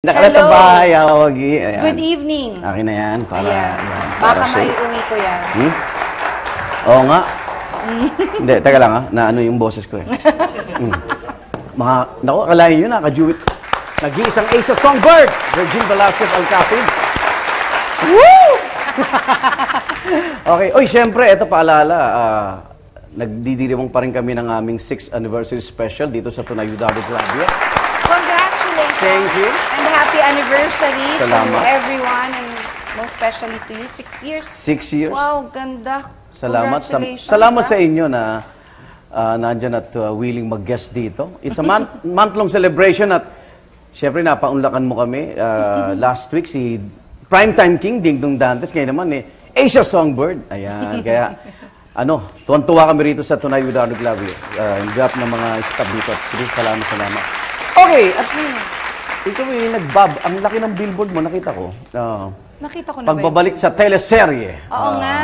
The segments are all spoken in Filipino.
Nakala sa bahay, Wagi. Good evening. Akin na yan. Para, Ayan. para Baka maiuwi ko yan. Oo nga. Hindi, teka lang naano yung boses ko eh. Naku, akalain nyo, naka-duet. Nag-iisang ace of songbird, Virgin Velasquez Alcacid. Woo! Okay. Oy, syempre, ito paalala. Nagdidirimong pa rin kami ng aming 6th anniversary special dito sa Tunay David Labia. Congratulations. Thank you. And happy anniversary Salamat. to everyone and most especially to you. 6 years. 6 years. Wow, ganda. Salamat. Congratulations. Salamat sa inyo na nandyan at willing mag-guest dito. It's a month-long celebration at syempre napaunlakan mo kami. Last week si Primetime King, Ding Dong Dantes. Ngayon naman Asia Songbird. Ayan, kaya tuwan-tuwa kami rito sa Tunay with Arnold Glavio. Yung gap ng mga staff dito. Salamat. Okay, at ikaw ang laki ng billboard mo, nakita ko. Nakita ko na Pagbabalik sa teleserye. Oo nga.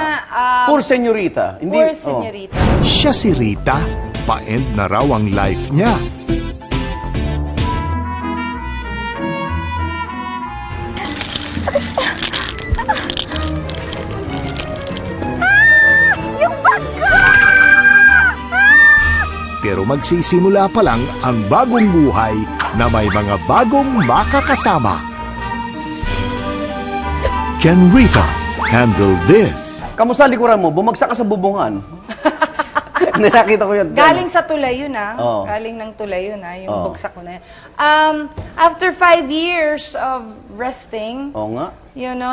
Poor Señorita. Poor Señorita. Siya si Rita, pa-end na raw ang life niya. Pero magsisimula pa lang ang bagong buhay na may mga bagong makakasama. Can Rita handle this? Kamusta likuran mo? Bumagsak ka sa bubungan. Nakita ko yan. Galing sa tulay yun Oo. Galing ng tulay yun yung bugsak ko na yun. After 5 years of resting, Oo nga.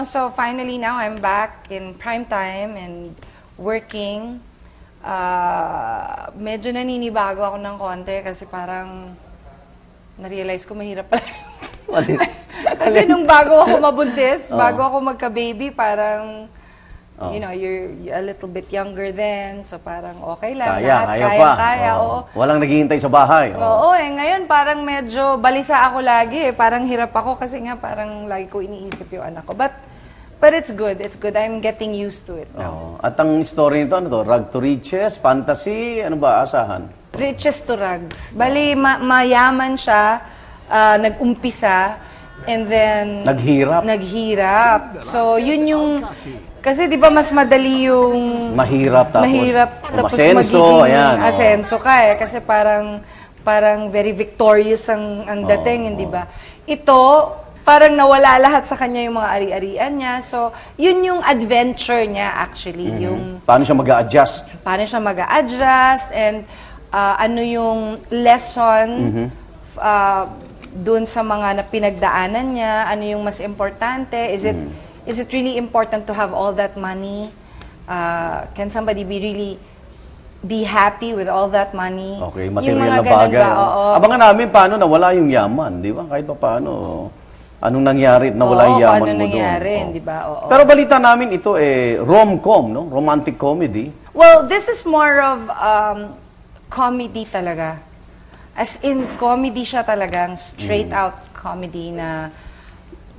so finally now I'm back in prime time and working. Medyo naninibago ako ng konti kasi parang na-realize ko mahirap pala. Kasi nung bago ako mabuntis, bago ako magka-baby, parang you're a little bit younger then, so parang okay lang. Kaya. Walang naghihintay sa bahay. Oo, ngayon parang medyo balisa ako lagi. Parang hirap ako kasi nga parang lagi ko iniisip yung anak ko. But it's good. I'm getting used to it now. At ang story nito, Rag to riches, fantasy, ano ba, asahan? Riches to rags. Bali, mayaman siya, nag-umpisa, and then... Naghirap. So, yun yung... Kasi di ba mas madali yung... Mahirap, tapos masenso, ayan. Asenso ka kasi parang very victorious ang dating, hindi ba? Ito, parang nawala lahat sa kanya yung mga ari-arian niya. So, yun yung adventure niya actually. Yung Paano siya mag-a-adjust? And ano yung lesson dun sa mga pinagdaanan niya, ano yung mas importante, is it really important to have all that money? Can somebody be happy with all that money? Okay, material na bagay. Abangan namin paano nawala yung yaman, di ba? Kahit pa paano, anong nangyari at nawala yung yaman mo doon. Paano nangyari, di ba? Pero balita namin ito rom-com, no? Romantic comedy. Well, this is more of comedy talaga. As in, comedy siya talagang straight out comedy na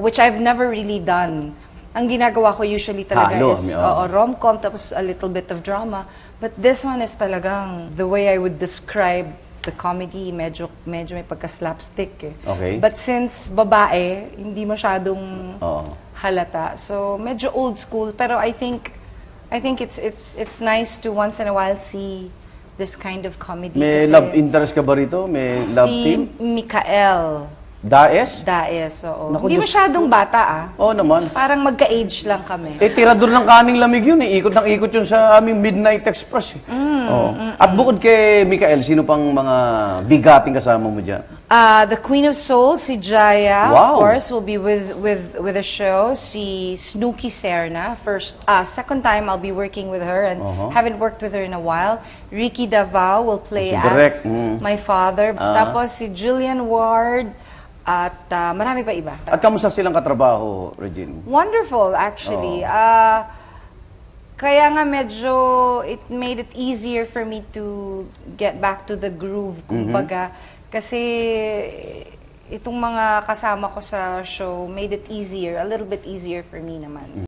which I've never really done. Ang ginagawa ko usually talaga is rom-com tapos a little bit of drama. But this one is talagang the way I would describe the comedy, medyo may pagka-slapstick Okay. But since babae, hindi masyadong halata. So medyo old school, pero I think it's nice to once in a while see this kind of comedy. May love interest ka ba rito? May love team? Si Mikael Daes? Oo. Naku, Hindi Diyos. masyadong bata Oo naman. Parang magka-age lang kami. Tirador ng kaning lamig yun Ikot ng ikot yun sa aming Midnight Express At bukod kay Mikael, sino pang mga bigating kasama mo dyan? The Queen of Soul, si Jaya, Wow. of course, will be with the show. Si Snooki Serna, second time I'll be working with her and haven't worked with her in a while. Ricky Davao will play Si Direk. as my father. Tapos si Julian Ward at marami pa iba. At kamusta silang katrabaho, Regine? Wonderful, actually. Kaya nga medyo it made it easier for me to get back to the groove, kumbaga. Kasi itong mga kasama ko sa show made it easier, a little bit easier for me naman.